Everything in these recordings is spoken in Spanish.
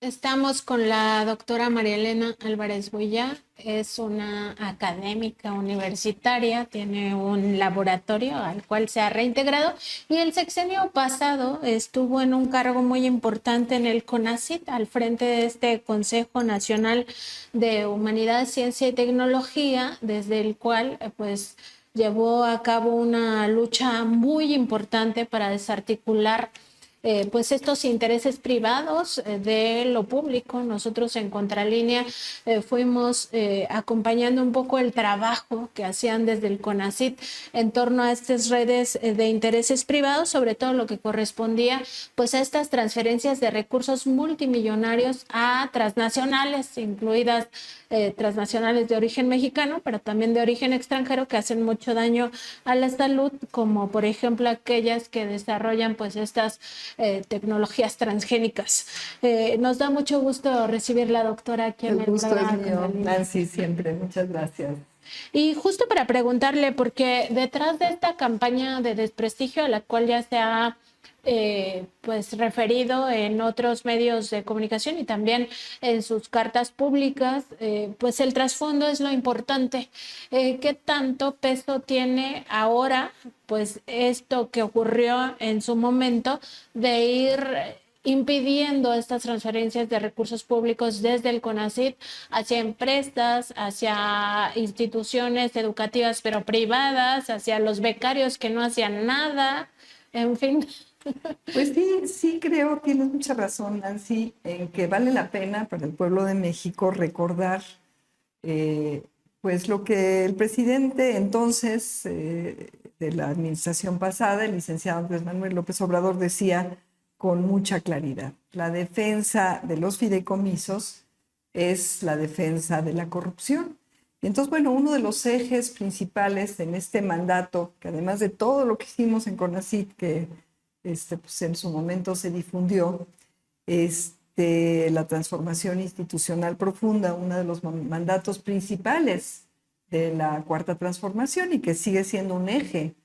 Estamos con la doctora María Elena Álvarez Boyá. Es una académica universitaria, tiene un laboratorio al cual se ha reintegrado y el sexenio pasado estuvo en un cargo muy importante en el CONACYT, al frente de este Consejo Nacional de Humanidad, Ciencia y Tecnología, desde el cual pues llevó a cabo una lucha muy importante para desarticular pues estos intereses privados de lo público. Nosotros en Contralínea fuimos acompañando un poco el trabajo que hacían desde el CONACYT en torno a estas redes de intereses privados, sobre todo lo que correspondía pues a estas transferencias de recursos multimillonarios a transnacionales, incluidas transnacionales de origen mexicano, pero también de origen extranjero, que hacen mucho daño a la salud, como por ejemplo aquellas que desarrollan pues estas tecnologías transgénicas. Nos da mucho gusto recibir la doctora aquí en El el gusto es programa mío, Contralínea. Nancy, siempre. Muchas gracias. Y justo para preguntarle, porque detrás de esta campaña de desprestigio a la cual ya se ha pues referido en otros medios de comunicación y también en sus cartas públicas, pues el trasfondo es lo importante. ¿Qué tanto peso tiene ahora pues esto que ocurrió en su momento de ir impidiendo estas transferencias de recursos públicos desde el CONACYT hacia empresas, hacia instituciones educativas pero privadas, hacia los becarios que no hacían nada, en fin? Pues sí, sí creo, tienes mucha razón, Nancy, en que vale la pena para el pueblo de México recordar eh, pues lo que el presidente entonces de la administración pasada, el licenciado Andrés Manuel López Obrador, decía con mucha claridad. La defensa de los fideicomisos es la defensa de la corrupción. Y entonces, bueno, uno de los ejes principales en este mandato, que además de todo lo que hicimos en CONACYT, que pues en su momento se difundió, la transformación institucional profunda, uno de los mandatos principales de la Cuarta Transformación y que sigue siendo un eje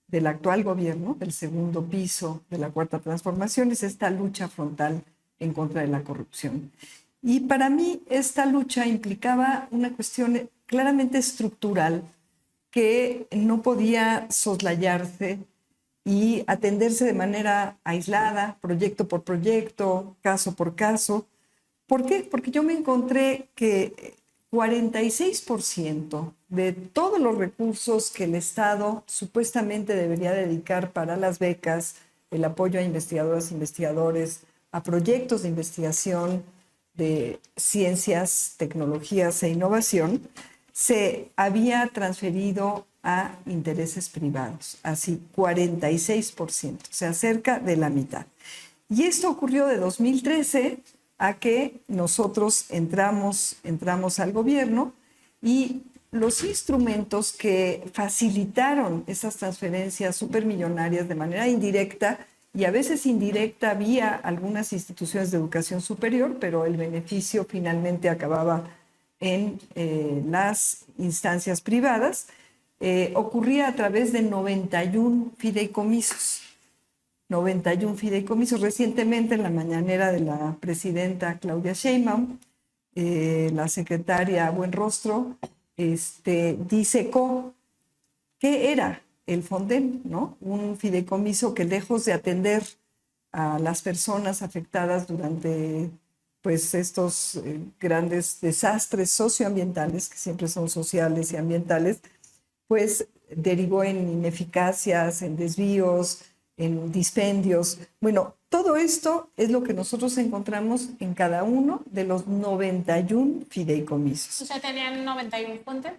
del actual gobierno, del segundo piso de la Cuarta Transformación, es esta lucha frontal en contra de la corrupción. Y para mí esta lucha implicaba una cuestión claramente estructural que no podía soslayarse y atenderse de manera aislada, proyecto por proyecto, caso por caso. ¿Por qué? Porque yo me encontré que 46% de todos los recursos que el Estado supuestamente debería dedicar para las becas, el apoyo a investigadoras e investigadores, a proyectos de investigación de ciencias, tecnologías e innovación, se había transferido a intereses privados, así 46%, o sea, cerca de la mitad. Y esto ocurrió de 2013 a que nosotros entramos al gobierno y los instrumentos que facilitaron esas transferencias supermillonarias de manera indirecta y a veces indirecta vía algunas instituciones de educación superior, pero el beneficio finalmente acababa en las instancias privadas, ocurría a través de 91 fideicomisos. 91 fideicomisos. Recientemente, en la mañanera de la presidenta Claudia Sheinbaum, la secretaria Buenrostro disecó qué era el Fonden, ¿no? Un fideicomiso que, lejos de atender a las personas afectadas durante pues estos grandes desastres socioambientales, que siempre son sociales y ambientales, pues derivó en ineficacias, en desvíos, en dispendios. Bueno, todo esto es lo que nosotros encontramos en cada uno de los 91 fideicomisos. O sea, tenían 91 fuentes.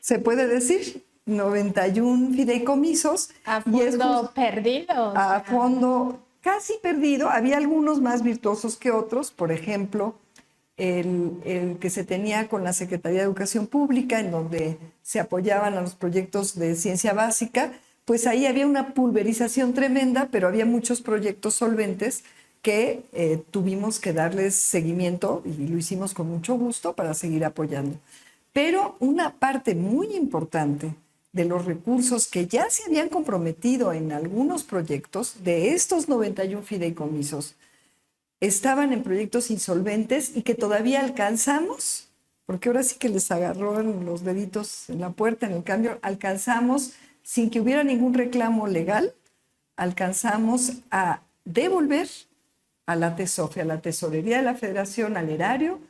Se puede decir 91 fideicomisos. A Y es fondo perdido. a fondo casi perdido. Había algunos más virtuosos que otros, por ejemplo, el que se tenía con la Secretaría de Educación Pública, en donde se apoyaban a los proyectos de ciencia básica, pues ahí había una pulverización tremenda, pero había muchos proyectos solventes que tuvimos que darles seguimiento y lo hicimos con mucho gusto para seguir apoyando. Pero una parte muy importante de los recursos que ya se habían comprometido en algunos proyectos de estos 91 fideicomisos estaban en proyectos insolventes y que todavía alcanzamos, porque ahora sí que les agarraron los deditos en la puerta, en el cambio, alcanzamos, sin que hubiera ningún reclamo legal, alcanzamos a devolver a la TESOFE, a la Tesorería de la Federación, al erario.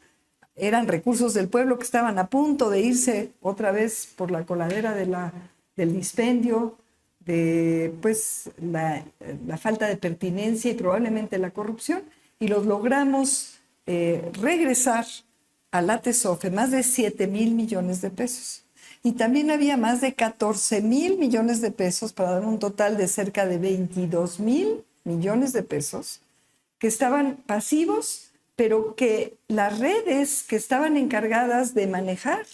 Eran recursos del pueblo que estaban a punto de irse otra vez por la coladera del dispendio, de pues, la falta de pertinencia y probablemente la corrupción, y los logramos regresar a la TESOFE más de 7,000 millones de pesos. Y también había más de 14,000 millones de pesos, para dar un total de cerca de 22,000 millones de pesos, que estaban pasivos, pero que las redes que estaban encargadas de manejar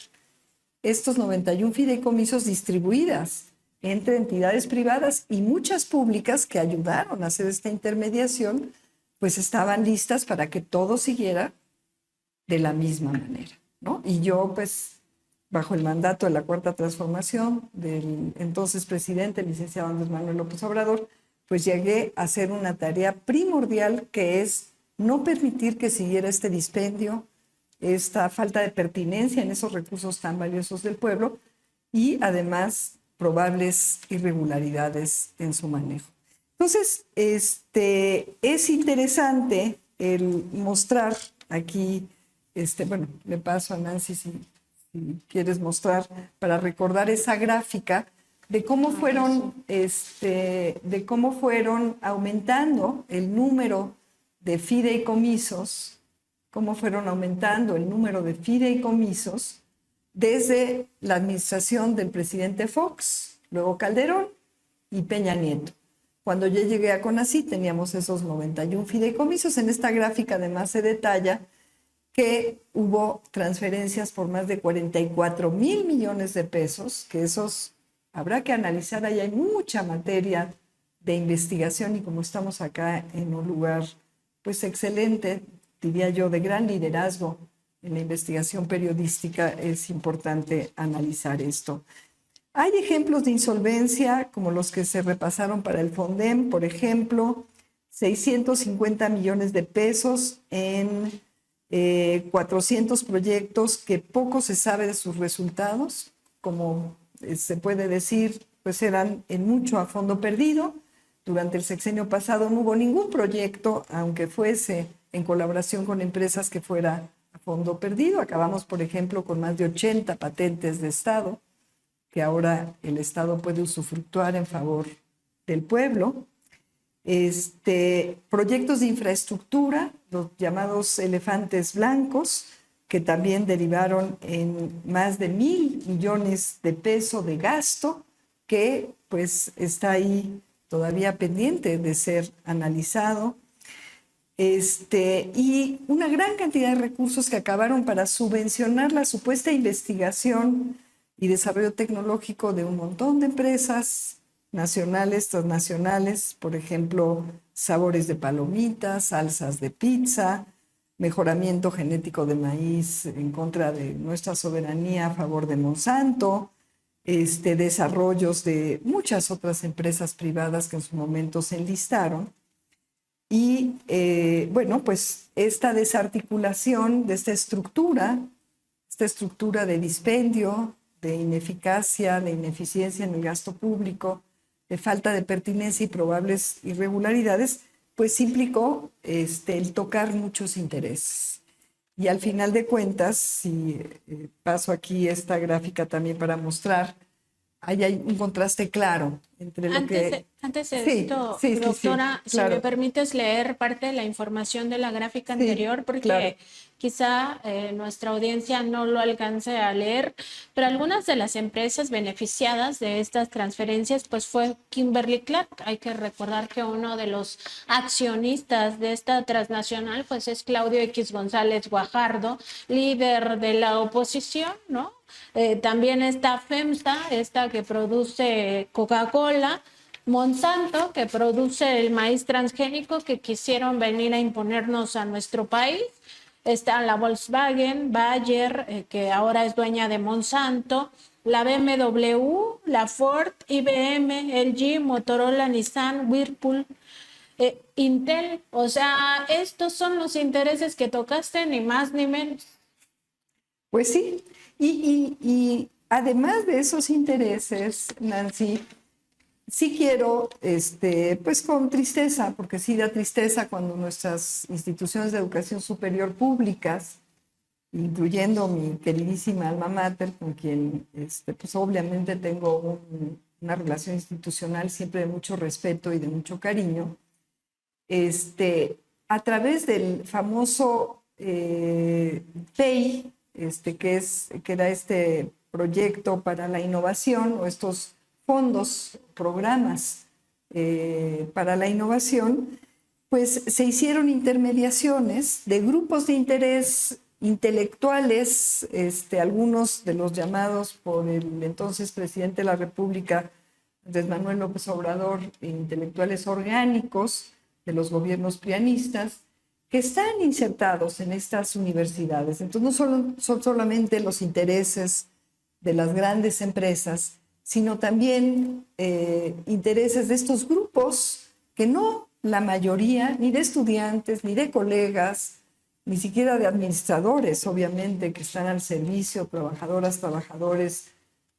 estos 91 fideicomisos distribuidas entre entidades privadas y muchas públicas que ayudaron a hacer esta intermediación, pues estaban listas para que todo siguiera de la misma manera, ¿no? Y yo, pues, bajo el mandato de la Cuarta Transformación del entonces presidente, el licenciado Andrés Manuel López Obrador, pues llegué a hacer una tarea primordial, que es no permitir que siguiera este dispendio, esta falta de pertinencia en esos recursos tan valiosos del pueblo y además probables irregularidades en su manejo. Entonces, es interesante el mostrar aquí, bueno, le paso a Nancy si quieres mostrar, para recordar esa gráfica de cómo fueron aumentando el número de fideicomisos, desde la administración del presidente Fox, luego Calderón y Peña Nieto. Cuando yo llegué a CONACYT teníamos esos 91 fideicomisos. En esta gráfica además se detalla que hubo transferencias por más de 44,000 millones de pesos, que esos habrá que analizar. Ahí hay mucha materia de investigación, y como estamos acá en un lugar pues excelente, diría yo, de gran liderazgo en la investigación periodística, es importante analizar esto. Hay ejemplos de insolvencia como los que se repasaron para el FONDEM, por ejemplo, 650 millones de pesos en 400 proyectos que poco se sabe de sus resultados. Como se puede decir, pues eran en mucho a fondo perdido. Durante el sexenio pasado no hubo ningún proyecto, aunque fuese en colaboración con empresas, que fuera a fondo perdido. Acabamos, por ejemplo, con más de 80 patentes de Estado, que ahora el Estado puede usufructuar en favor del pueblo. Proyectos de infraestructura, los llamados elefantes blancos, que también derivaron en más de 1,000 millones de pesos de gasto, que pues está ahí todavía pendiente de ser analizado. Y una gran cantidad de recursos que acabaron para subvencionar la supuesta investigación y desarrollo tecnológico de un montón de empresas nacionales, transnacionales, por ejemplo, sabores de palomitas, salsas de pizza, mejoramiento genético de maíz en contra de nuestra soberanía a favor de Monsanto, desarrollos de muchas otras empresas privadas que en su momento se enlistaron. Y bueno, pues esta desarticulación de esta estructura de dispendio, de ineficacia, de ineficiencia en el gasto público, de falta de pertinencia y probables irregularidades, pues implicó el tocar muchos intereses. Y al final de cuentas, si paso aquí esta gráfica también para mostrar, ahí hay un contraste claro entre lo que... Antes de esto, doctora, sí, claro. si me permites leer parte de la información de la gráfica anterior, porque claro. quizá nuestra audiencia no lo alcance a leer, pero algunas de las empresas beneficiadas de estas transferencias pues fue Kimberly-Clark. Hay que recordar que uno de los accionistas de esta transnacional pues es Claudio X González Guajardo, líder de la oposición, ¿no? También está FEMSA, esta que produce Coca-Cola, Monsanto, que produce el maíz transgénico que quisieron venir a imponernos a nuestro país. Está la Volkswagen, Bayer, que ahora es dueña de Monsanto, la BMW, la Ford, IBM, LG, Motorola, Nissan, Whirlpool, Intel, o sea, estos son los intereses que tocaste, ni más ni menos. Pues sí, y además de esos intereses, Nancy, sí quiero, pues con tristeza, porque sí da tristeza cuando nuestras instituciones de educación superior públicas, incluyendo mi queridísima alma mater, con quien, pues obviamente tengo una relación institucional siempre de mucho respeto y de mucho cariño, a través del famoso PEI, que era este proyecto para la innovación o estos fondos, programas para la innovación, pues se hicieron intermediaciones de grupos de interés intelectuales, algunos de los llamados por el entonces presidente de la República, Andrés Manuel López Obrador, intelectuales orgánicos de los gobiernos prianistas, que están insertados en estas universidades. Entonces no son solamente los intereses de las grandes empresas, sino también intereses de estos grupos que no la mayoría, ni de estudiantes, ni de colegas, ni siquiera de administradores, obviamente, que están al servicio, trabajadoras, trabajadores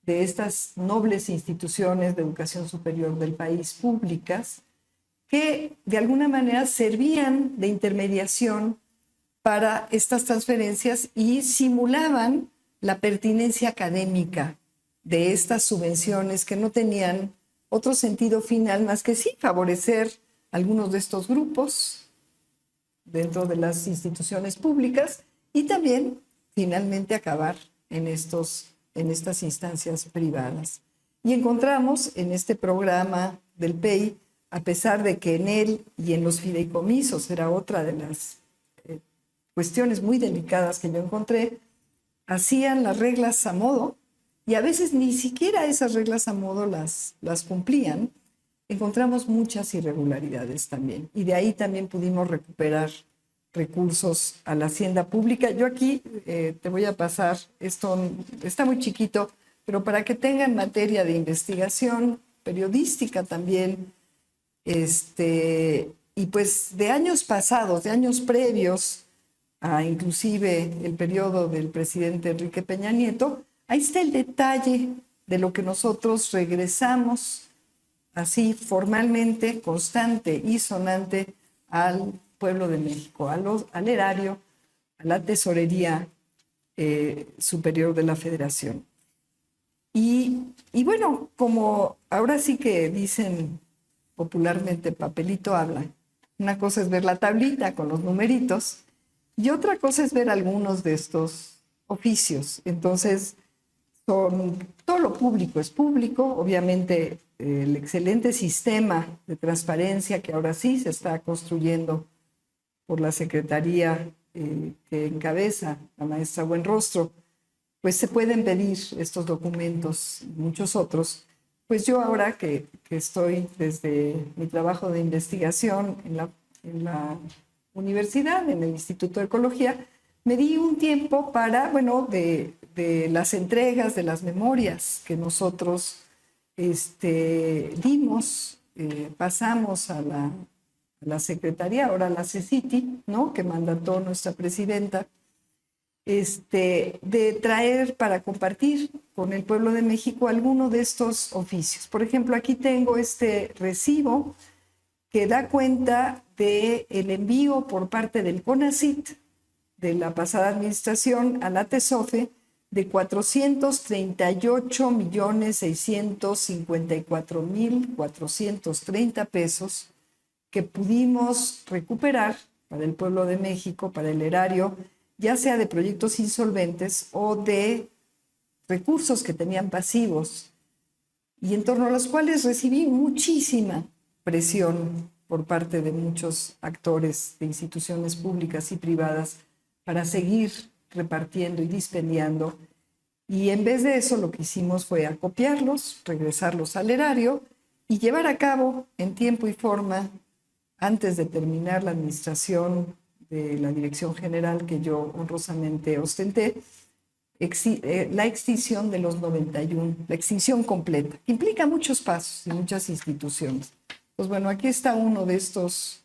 de estas nobles instituciones de educación superior del país públicas, que de alguna manera servían de intermediación para estas transferencias y simulaban la pertinencia académica de estas subvenciones que no tenían otro sentido final más que sí favorecer algunos de estos grupos dentro de las instituciones públicas y también finalmente acabar en estas instancias privadas. Y encontramos en este programa del PEI, a pesar de que en él y en los fideicomisos era otra de las cuestiones muy delicadas que yo encontré, hacían las reglas a modo y a veces ni siquiera esas reglas a modo las cumplían. Encontramos muchas irregularidades también y de ahí también pudimos recuperar recursos a la hacienda pública. Yo aquí te voy a pasar, esto está muy chiquito, pero para que tengan materia de investigación periodística también, y pues de años pasados, de años previos a inclusive el periodo del presidente Enrique Peña Nieto, ahí está el detalle de lo que nosotros regresamos así formalmente, constante y sonante al pueblo de México, al erario, a la tesorería superior de la Federación. Y bueno, como ahora sí que dicen popularmente papelito habla, una cosa es ver la tablita con los numeritos y otra cosa es ver algunos de estos oficios. Entonces, todo lo público es público, obviamente el excelente sistema de transparencia que ahora sí se está construyendo por la Secretaría que encabeza la maestra Buenrostro, pues se pueden pedir estos documentos y muchos otros. Pues yo ahora que estoy desde mi trabajo de investigación en la universidad, en el Instituto de Ecología, me di un tiempo para, bueno, de las entregas de las memorias que nosotros dimos, pasamos a la Secretaría, ahora a la CECITI, ¿no?, que mandató nuestra presidenta, de traer para compartir con el pueblo de México alguno de estos oficios. Por ejemplo, aquí tengo este recibo que da cuenta del envío por parte del CONACYT de la pasada administración a la TESOFE de 438,654,430 pesos que pudimos recuperar para el pueblo de México, para el erario, ya sea de proyectos insolventes o de recursos que tenían pasivos, y en torno a los cuales recibí muchísima presión por parte de muchos actores de instituciones públicas y privadas para seguir repartiendo y dispendiando. Y en vez de eso, lo que hicimos fue acopiarlos, regresarlos al erario y llevar a cabo en tiempo y forma, antes de terminar la administración de la Dirección General que yo honrosamente ostenté, la extinción de los 91, la extinción completa, que implica muchos pasos y muchas instituciones. Pues bueno, aquí está uno de estos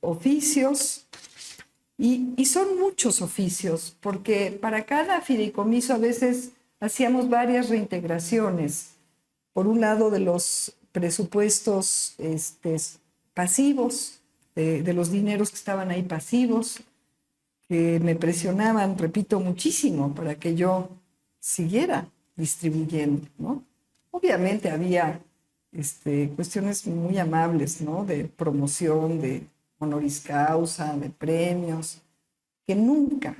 oficios. Y son muchos oficios, porque para cada fideicomiso a veces hacíamos varias reintegraciones. Por un lado, de los presupuestos pasivos, de los dineros que estaban ahí pasivos, que me presionaban, repito, muchísimo para que yo siguiera distribuyendo, ¿no? Obviamente había cuestiones muy amables, ¿no? De promoción, de honoris causa, de premios, que nunca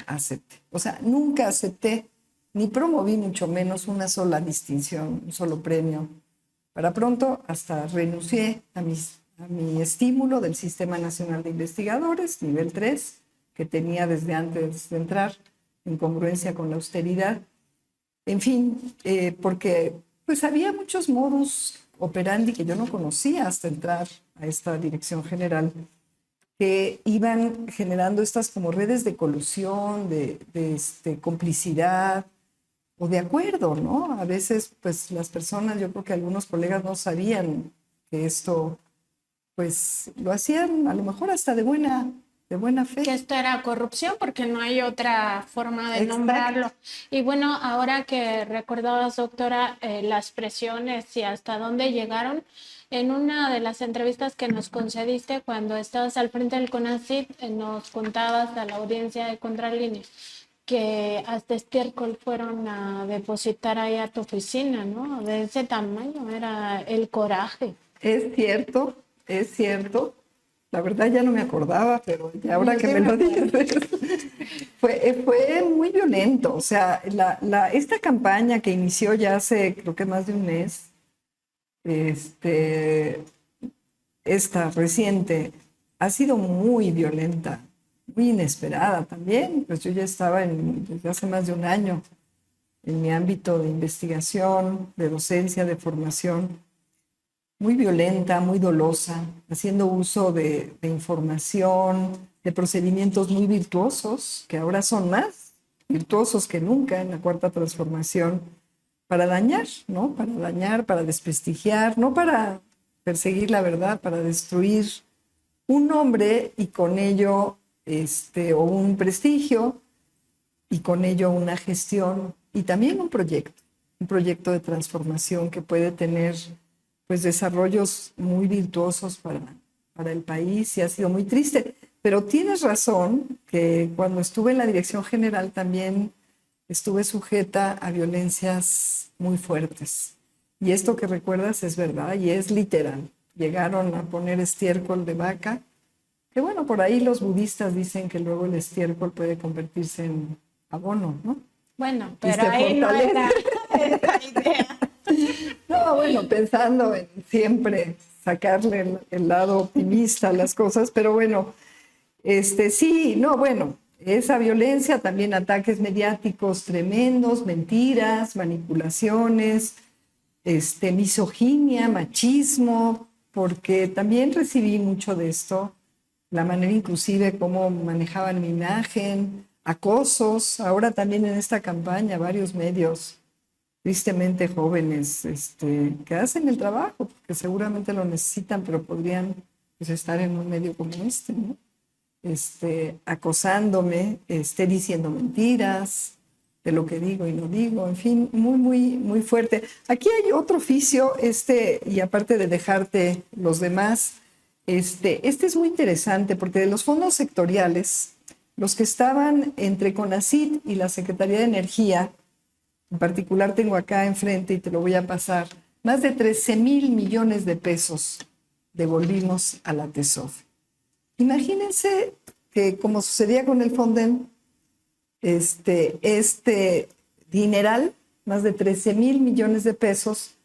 acepté. O sea, nunca acepté, ni promoví mucho menos una sola distinción, un solo premio. Para pronto hasta renuncié a mi estímulo del Sistema Nacional de Investigadores, nivel 3, que tenía desde antes de entrar, en congruencia con la austeridad. En fin, porque pues había muchos modus operandi que yo no conocía hasta entrar a esta dirección general, que iban generando estas como redes de colusión, de complicidad o de acuerdo, ¿no? A veces, pues las personas, yo creo que algunos colegas no sabían que esto, pues lo hacían a lo mejor hasta de buena fe. Que esto era corrupción porque no hay otra forma de Exacto. nombrarlo. Y bueno, ahora que recordabas, doctora, las presiones y hasta dónde llegaron, en una de las entrevistas que nos concediste cuando estabas al frente del CONACYT, nos contabas a la audiencia de Contralínea que hasta estiércol fueron a depositar ahí a tu oficina, ¿no? De ese tamaño era el coraje. Es cierto, es cierto. La verdad ya no me acordaba, pero ya ahora que me lo dices, fue muy violento. O sea, esta campaña que inició ya hace creo que más de un mes, esta reciente, ha sido muy violenta, muy inesperada también. Pues yo ya estaba desde hace más de un año en mi ámbito de investigación, de docencia, de formación. Muy violenta, muy dolosa, haciendo uso de información, de procedimientos muy virtuosos, que ahora son más virtuosos que nunca en la Cuarta Transformación, para dañar, ¿no? Para dañar, para desprestigiar, no para perseguir la verdad, para destruir un nombre y con ello, o un prestigio, y con ello una gestión y también un proyecto de transformación que puede tener pues desarrollos muy virtuosos para el país, y ha sido muy triste. Pero tienes razón que cuando estuve en la dirección general también estuve sujeta a violencias muy fuertes. Y esto que recuerdas es verdad y es literal. Llegaron a poner estiércol de vaca, que bueno, por ahí los budistas dicen que luego el estiércol puede convertirse en abono, ¿no? Bueno, pero ahí no era esa idea. No, bueno, pensando en siempre sacarle el lado optimista a las cosas, pero bueno, sí, no, bueno, esa violencia, también ataques mediáticos tremendos, mentiras, manipulaciones, misoginia, machismo, porque también recibí mucho de esto, la manera inclusive cómo manejaban mi imagen, acosos, ahora también en esta campaña varios medios tristemente jóvenes que hacen el trabajo, porque seguramente lo necesitan, pero podrían pues, estar en un medio como ¿no? Acosándome, diciendo mentiras de lo que digo y no digo, en fin, muy, muy, muy fuerte. Aquí hay otro oficio, y aparte de dejarte los demás, este es muy interesante, porque de los fondos sectoriales, los que estaban entre CONACYT y la Secretaría de Energía, en particular tengo acá enfrente y te lo voy a pasar, más de 13,000 millones de pesos devolvimos a la TESOF. Imagínense que, como sucedía con el Fonden, dineral, más de 13,000 millones de pesos,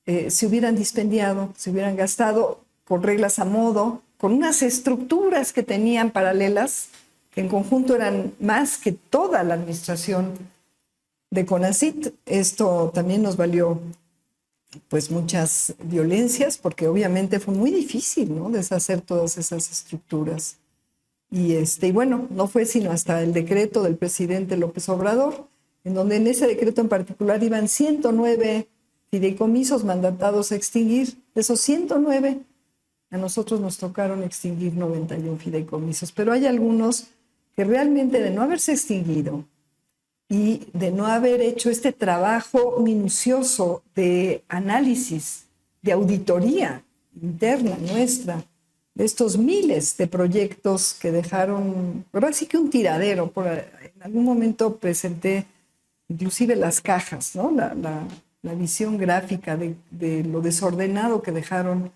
se hubieran dispendiado, se hubieran gastado con reglas a modo, con unas estructuras que tenían paralelas, que en conjunto eran más que toda la administración de CONACYT. Esto también nos valió pues muchas violencias, porque obviamente fue muy difícil, ¿no?, deshacer todas esas estructuras. Y bueno, no fue sino hasta el decreto del presidente López Obrador, en donde en ese decreto en particular iban 109 fideicomisos mandatados a extinguir, De esos 109, a nosotros nos tocaron extinguir 91 fideicomisos, pero hay algunos que realmente, de no haberse extinguido y de no haber hecho este trabajo minucioso de análisis, de auditoría interna nuestra, de estos miles de proyectos que dejaron, pero así que un tiradero. En algún momento presenté inclusive las cajas, ¿no? La visión gráfica de lo desordenado que dejaron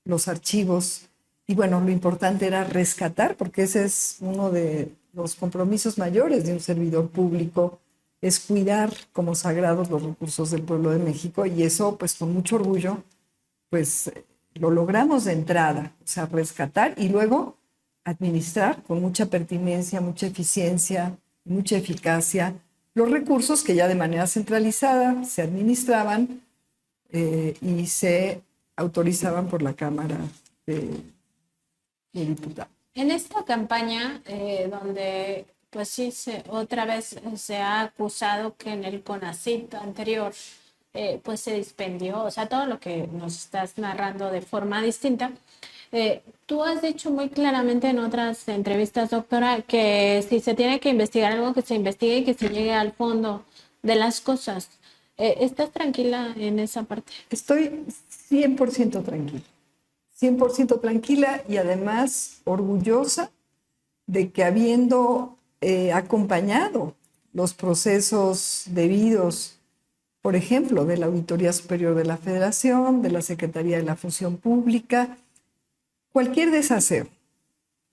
los archivos. Y bueno, lo importante era rescatar, porque ese es uno de los compromisos mayores de un servidor público, es cuidar como sagrados los recursos del pueblo de México, y eso, pues con mucho orgullo, pues lo logramos de entrada, o sea, rescatar y luego administrar con mucha pertinencia, mucha eficiencia, mucha eficacia los recursos que ya de manera centralizada se administraban y se autorizaban por la Cámara de Diputados. En esta campaña, donde pues sí, otra vez se ha acusado que en el CONACYT anterior pues se dispendió, o sea, todo lo que nos estás narrando de forma distinta. Tú has dicho muy claramente en otras entrevistas, doctora, que si se tiene que investigar algo, que se investigue y que se llegue al fondo de las cosas. ¿Estás tranquila en esa parte? Estoy 100% tranquila. 100% tranquila y además orgullosa de que, habiendo acompañado los procesos debidos, por ejemplo, de la Auditoría Superior de la Federación, de la Secretaría de la Función Pública, cualquier desaseo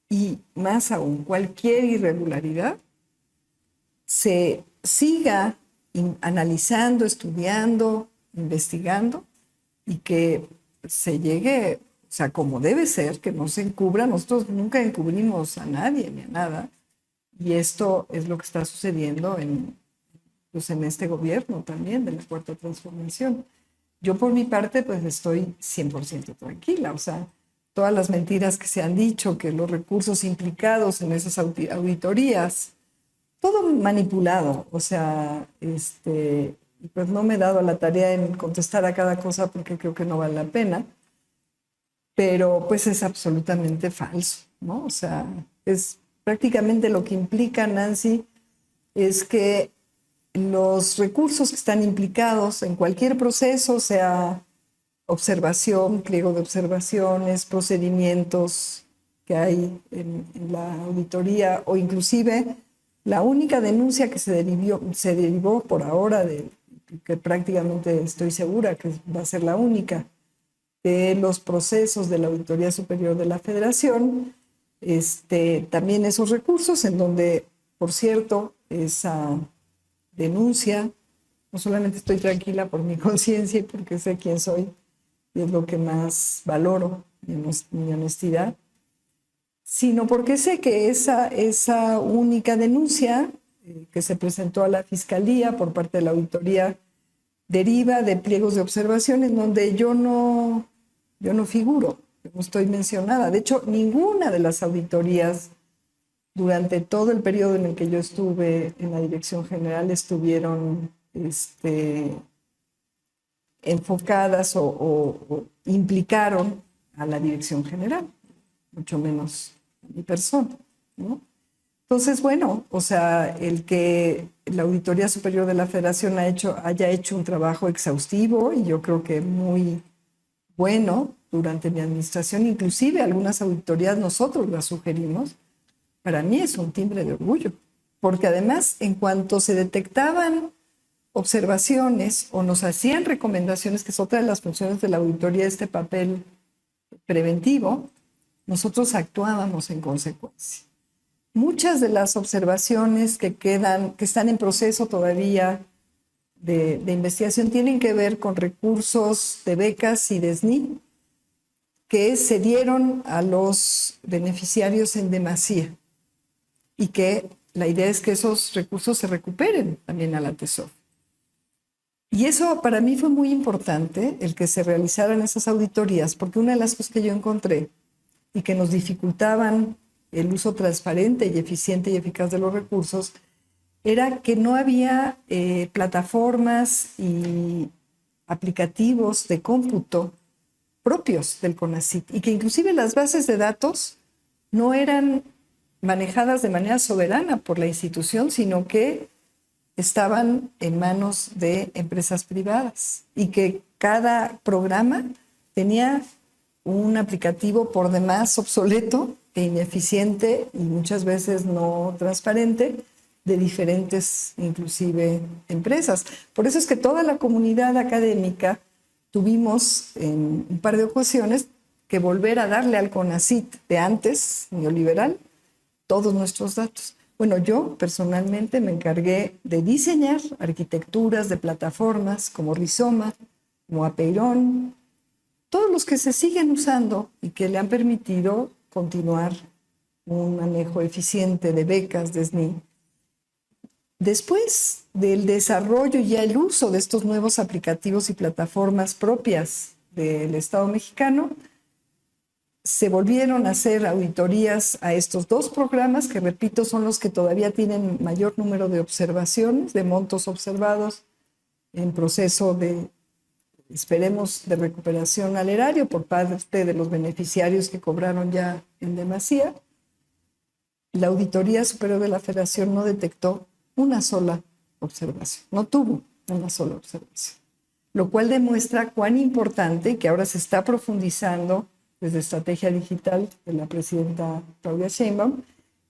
y más aún cualquier irregularidad se siga analizando, estudiando, investigando, y que se llegue, o sea, como debe ser, que no se encubra. Nosotros nunca encubrimos a nadie ni a nada, y esto es lo que está sucediendo pues en este gobierno también de la Cuarta Transformación. Yo por mi parte pues estoy 100% tranquila, o sea, todas las mentiras que se han dicho, que los recursos implicados en esas auditorías, todo manipulado, o sea, pues no me he dado a la tarea en contestar a cada cosa porque creo que no vale la pena, pero pues es absolutamente falso, ¿no? O sea, es prácticamente lo que implica, Nancy, es que los recursos que están implicados en cualquier proceso, sea observación, pliego de observaciones, procedimientos que hay en la auditoría, o inclusive la única denuncia que se derivó por ahora, que prácticamente estoy segura que va a ser la única, de los procesos de la Auditoría Superior de la Federación, también esos recursos en donde, por cierto, esa denuncia, no solamente estoy tranquila por mi conciencia y porque sé quién soy, y es lo que más valoro, mi honestidad, sino porque sé que esa única denuncia que se presentó a la Fiscalía por parte de la auditoría deriva de pliegos de observación en donde yo no figuro, no estoy mencionada. De hecho, ninguna de las auditorías durante todo el periodo en el que yo estuve en la Dirección General estuvieron enfocadas o implicaron a la Dirección General, mucho menos a mi persona, ¿no? Entonces, bueno, o sea, el que la Auditoría Superior de la Federación haya hecho un trabajo exhaustivo, y yo creo que muy bueno durante mi administración, inclusive algunas auditorías nosotros las sugerimos, para mí es un timbre de orgullo, porque además, en cuanto se detectaban observaciones o nos hacían recomendaciones, que es otra de las funciones de la auditoría, este papel preventivo, nosotros actuábamos en consecuencia. Muchas de las observaciones que están en proceso todavía de investigación tienen que ver con recursos de becas y de SNI que se dieron a los beneficiarios en demasía, y que la idea es que esos recursos se recuperen también a la Tesoro. Y eso para mí fue muy importante, el que se realizaran esas auditorías, porque una de las cosas que yo encontré y que nos dificultaban el uso transparente y eficiente y eficaz de los recursos era que no había plataformas y aplicativos de cómputo propios del CONACYT y que inclusive las bases de datos no eran manejadas de manera soberana por la institución, sino que estaban en manos de empresas privadas y que cada programa tenía un aplicativo por demás obsoleto e ineficiente y muchas veces no transparente de diferentes, inclusive, empresas. Por eso es que toda la comunidad académica tuvimos en un par de ocasiones que volver a darle al CONACYT de antes, neoliberal, todos nuestros datos. Bueno, yo personalmente me encargué de diseñar arquitecturas de plataformas como Rizoma, como Apeirón, todos los que se siguen usando y que le han permitido continuar un manejo eficiente de becas de SNI. Después del desarrollo y ya el uso de estos nuevos aplicativos y plataformas propias del Estado mexicano, se volvieron a hacer auditorías a estos dos programas, que repito, son los que todavía tienen mayor número de observaciones, de montos observados en proceso de, esperemos, de recuperación al erario por parte de los beneficiarios que cobraron ya en demasía. La Auditoría Superior de la Federación no detectó una sola observación, no tuvo una sola observación, lo cual demuestra cuán importante, que ahora se está profundizando desde Estrategia Digital de la presidenta Claudia Sheinbaum,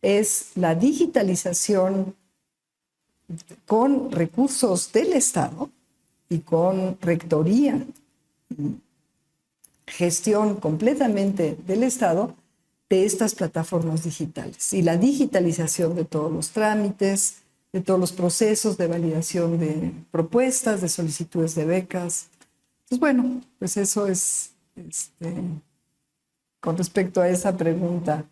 es la digitalización con recursos del Estado y con rectoría y gestión completamente del Estado de estas plataformas digitales y la digitalización de todos los trámites, de todos los procesos de validación de propuestas, de solicitudes de becas. Pues bueno, pues eso es con respecto a esa pregunta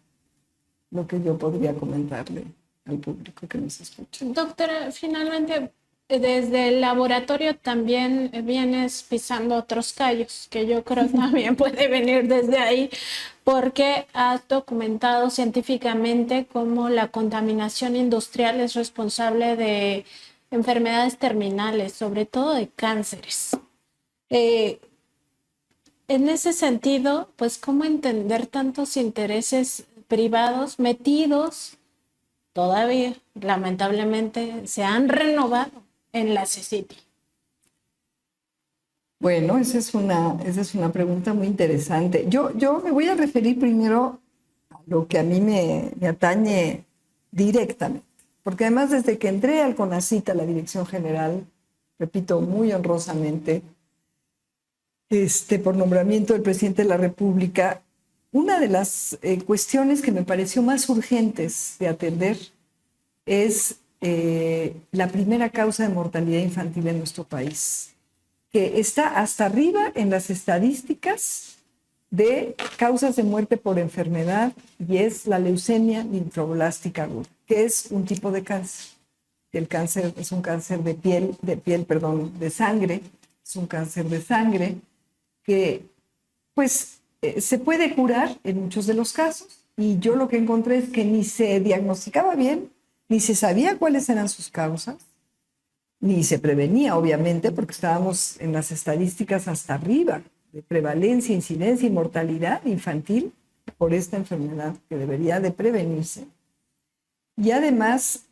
lo que yo podría comentarle al público que nos escucha. Doctora, finalmente, desde el laboratorio también vienes pisando otros callos, que yo creo también puede venir desde ahí, porque has documentado científicamente cómo la contaminación industrial es responsable de enfermedades terminales, sobre todo de cánceres. En ese sentido, pues, ¿cómo entender tantos intereses privados metidos todavía, lamentablemente, se han renovado en la CECITI? Bueno, esa es una pregunta muy interesante. Yo me voy a referir primero a lo que a mí me atañe directamente, porque además desde que entré al CONACYT, a la Dirección General, repito, muy honrosamente, por nombramiento del presidente de la República, una de las cuestiones que me pareció más urgentes de atender es la primera causa de mortalidad infantil en nuestro país, que está hasta arriba en las estadísticas de causas de muerte por enfermedad, y es la leucemia linfoblástica aguda, que es un tipo de cáncer. El cáncer es un cáncer de sangre, es un cáncer de sangre que pues se puede curar en muchos de los casos, y yo lo que encontré es que ni se diagnosticaba bien, ni se sabía cuáles eran sus causas, ni se prevenía, obviamente, porque estábamos en las estadísticas hasta arriba de prevalencia, incidencia y mortalidad infantil por esta enfermedad que debería de prevenirse. Y además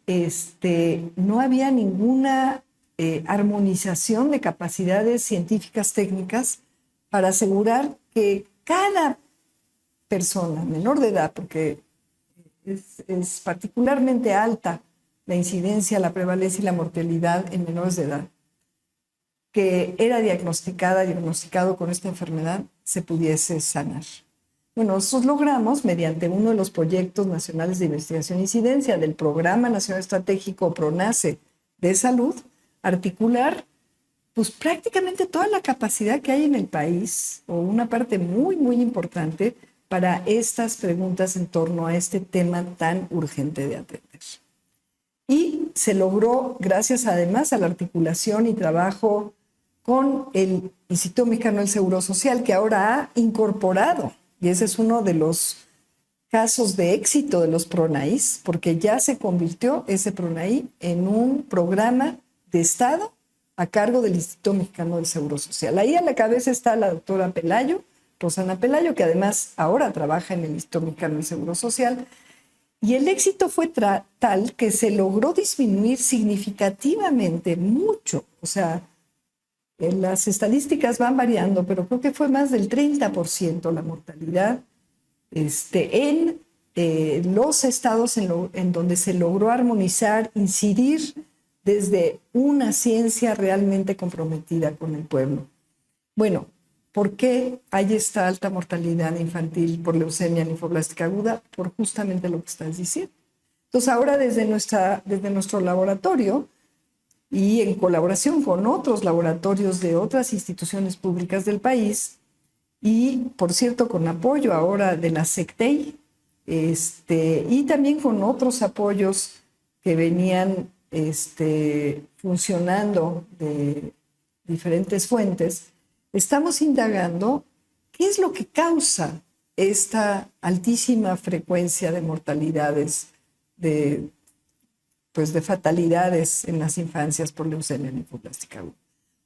no había ninguna armonización de capacidades científicas técnicas para asegurar que cada persona menor de edad, porque es particularmente alta la incidencia, la prevalencia y la mortalidad en menores de edad, que era diagnosticado con esta enfermedad, se pudiese sanar. Bueno, nosotros logramos, mediante uno de los proyectos nacionales de investigación e incidencia del Programa Nacional Estratégico PRONACE de Salud, articular pues prácticamente toda la capacidad que hay en el país, o una parte muy, muy importante, para estas preguntas en torno a este tema tan urgente de atender. Y se logró, gracias además a la articulación y trabajo con el Instituto Mexicano del Seguro Social, que ahora ha incorporado, y ese es uno de los casos de éxito de los PRONAIs, porque ya se convirtió ese PRONAI en un programa de Estado a cargo del Instituto Mexicano del Seguro Social. Ahí a la cabeza está la doctora Pelayo, esposa Ana Pelayo, que además ahora trabaja en el Instituto Mexicano del Seguro Social. Y el éxito fue tal que se logró disminuir significativamente, mucho. O sea, las estadísticas van variando, pero creo que fue más del 30% la mortalidad en los estados en donde se logró armonizar, incidir desde una ciencia realmente comprometida con el pueblo. Bueno, ¿por qué hay esta alta mortalidad infantil por leucemia linfoblástica aguda? Por justamente lo que estás diciendo. Entonces ahora desde nuestro laboratorio y en colaboración con otros laboratorios de otras instituciones públicas del país, y por cierto con apoyo ahora de la SECTEI, y también con otros apoyos que venían funcionando de diferentes fuentes, estamos indagando qué es lo que causa esta altísima frecuencia de mortalidades, de fatalidades en las infancias por leucemia linfoblástica aguda.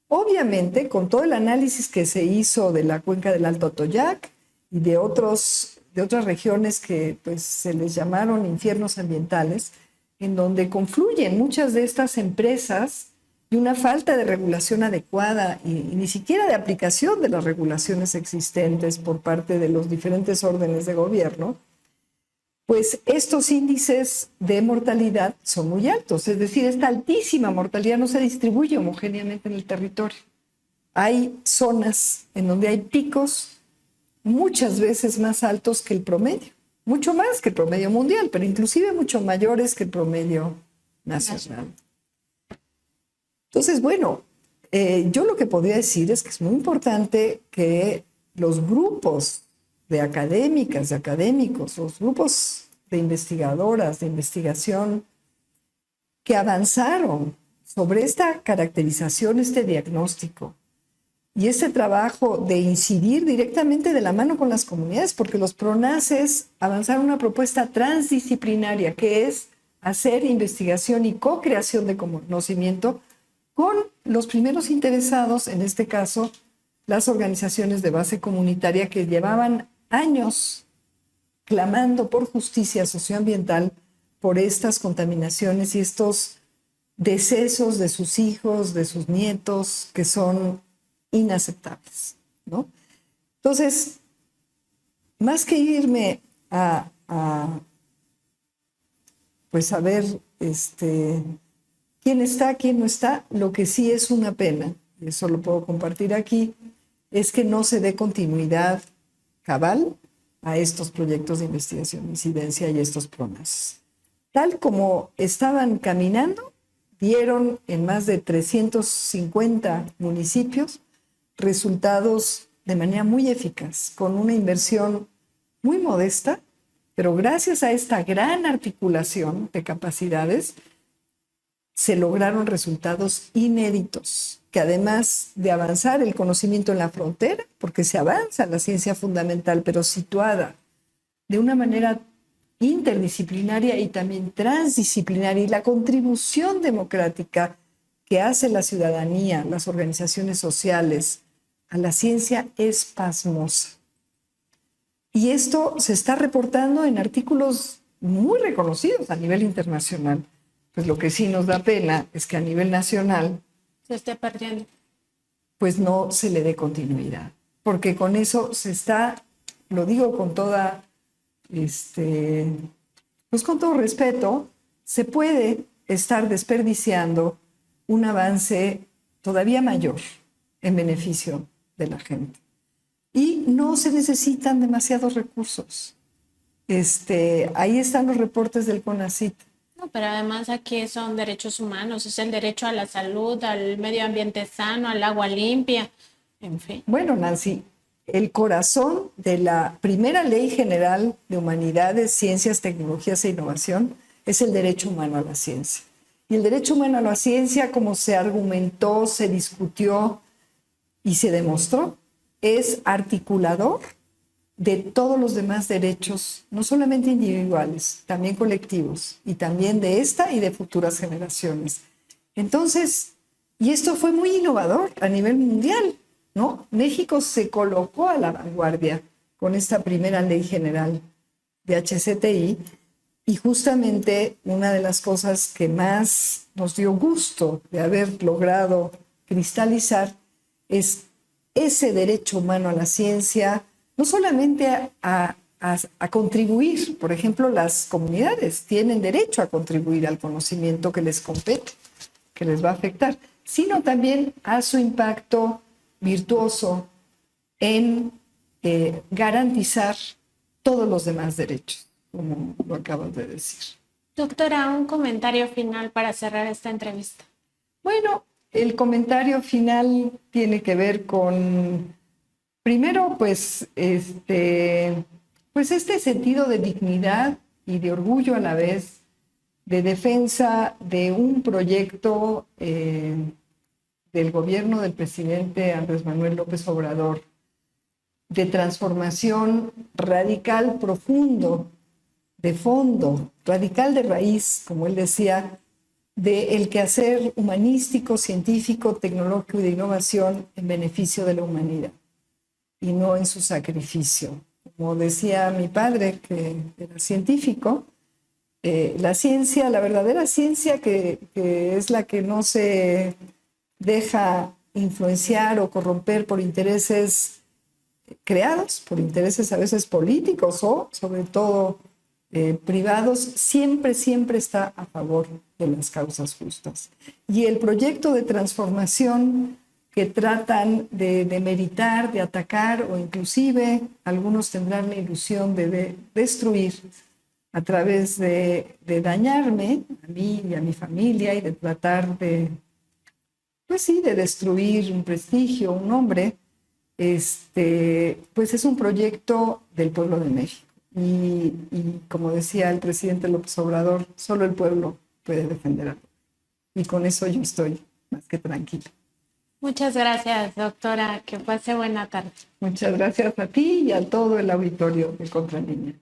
Obviamente, con todo el análisis que se hizo de la cuenca del Alto Atoyac y de otras regiones que pues, se les llamaron infiernos ambientales, en donde confluyen muchas de estas empresas y una falta de regulación adecuada y ni siquiera de aplicación de las regulaciones existentes por parte de los diferentes órdenes de gobierno, pues estos índices de mortalidad son muy altos. Es decir, esta altísima mortalidad no se distribuye homogéneamente en el territorio. Hay zonas en donde hay picos muchas veces más altos que el promedio, mucho más que el promedio mundial, pero inclusive mucho mayores que el promedio nacional. Entonces, bueno, yo lo que podría decir es que es muy importante que los grupos de académicas, de académicos, los grupos de investigadoras, de investigación, que avanzaron sobre esta caracterización, este diagnóstico y este trabajo de incidir directamente de la mano con las comunidades, porque los PRONACES avanzaron una propuesta transdisciplinaria que es hacer investigación y co-creación de conocimiento con los primeros interesados, en este caso, las organizaciones de base comunitaria que llevaban años clamando por justicia socioambiental por estas contaminaciones y estos decesos de sus hijos, de sus nietos, que son inaceptables, ¿no? Entonces, más que irme a ver quién está, quién no está, lo que sí es una pena, y eso lo puedo compartir aquí, es que no se dé continuidad cabal a estos proyectos de investigación, incidencia y estos PRONACES. Tal como estaban caminando, dieron en más de 350 municipios resultados de manera muy eficaz, con una inversión muy modesta, pero gracias a esta gran articulación de capacidades, se lograron resultados inéditos, que además de avanzar el conocimiento en la frontera, porque se avanza en la ciencia fundamental, pero situada de una manera interdisciplinaria y también transdisciplinaria, y la contribución democrática que hace la ciudadanía, las organizaciones sociales, a la ciencia es pasmosa. Y esto se está reportando en artículos muy reconocidos a nivel internacional. Pues lo que sí nos da pena es que a nivel nacional se esté perdiendo. Pues no se le dé continuidad. Porque con eso se está, lo digo con toda, pues con todo respeto, se puede estar desperdiciando un avance todavía mayor en beneficio de la gente. Y no se necesitan demasiados recursos. Ahí están los reportes del CONACYT. No, pero además aquí son derechos humanos, es el derecho a la salud, al medio ambiente sano, al agua limpia, en fin. Bueno, Nancy, el corazón de la primera Ley General de Humanidades, Ciencias, Tecnologías e Innovación es el derecho humano a la ciencia. Y el derecho humano a la ciencia, como se argumentó, se discutió y se demostró, es articulador de todos los demás derechos, no solamente individuales, también colectivos, y también de esta y de futuras generaciones. Entonces, y esto fue muy innovador a nivel mundial. ¿no? México se colocó a la vanguardia con esta primera ley general de HCTI y justamente una de las cosas que más nos dio gusto de haber logrado cristalizar es ese derecho humano a la ciencia, no solamente a contribuir, por ejemplo, las comunidades tienen derecho a contribuir al conocimiento que les compete, que les va a afectar, sino también a su impacto virtuoso en garantizar todos los demás derechos, como lo acabas de decir. Doctora, un comentario final para cerrar esta entrevista. Bueno, el comentario final tiene que ver con, primero, pues este sentido de dignidad y de orgullo a la vez, de defensa de un proyecto del gobierno del presidente Andrés Manuel López Obrador, de transformación radical, profundo, de fondo, radical de raíz, como él decía, del quehacer humanístico, científico, tecnológico y de innovación en beneficio de la humanidad y no en su sacrificio. Como decía mi padre, que era científico, la ciencia, la verdadera ciencia que es la que no se deja influenciar o corromper por intereses creados, por intereses a veces políticos o sobre todo privados, siempre está a favor de las causas justas. Y el proyecto de transformación que tratan de demeritar, de atacar o inclusive algunos tendrán la ilusión de destruir a través de dañarme a mí y a mi familia y de tratar de, pues sí, de destruir un prestigio, un nombre, pues es un proyecto del pueblo de México. Y como decía el presidente López Obrador, solo el pueblo puede defenderlo. Y con eso yo estoy más que tranquila. Muchas gracias, doctora. Que pase buena tarde. Muchas gracias a ti y a todo el auditorio de Contralínea.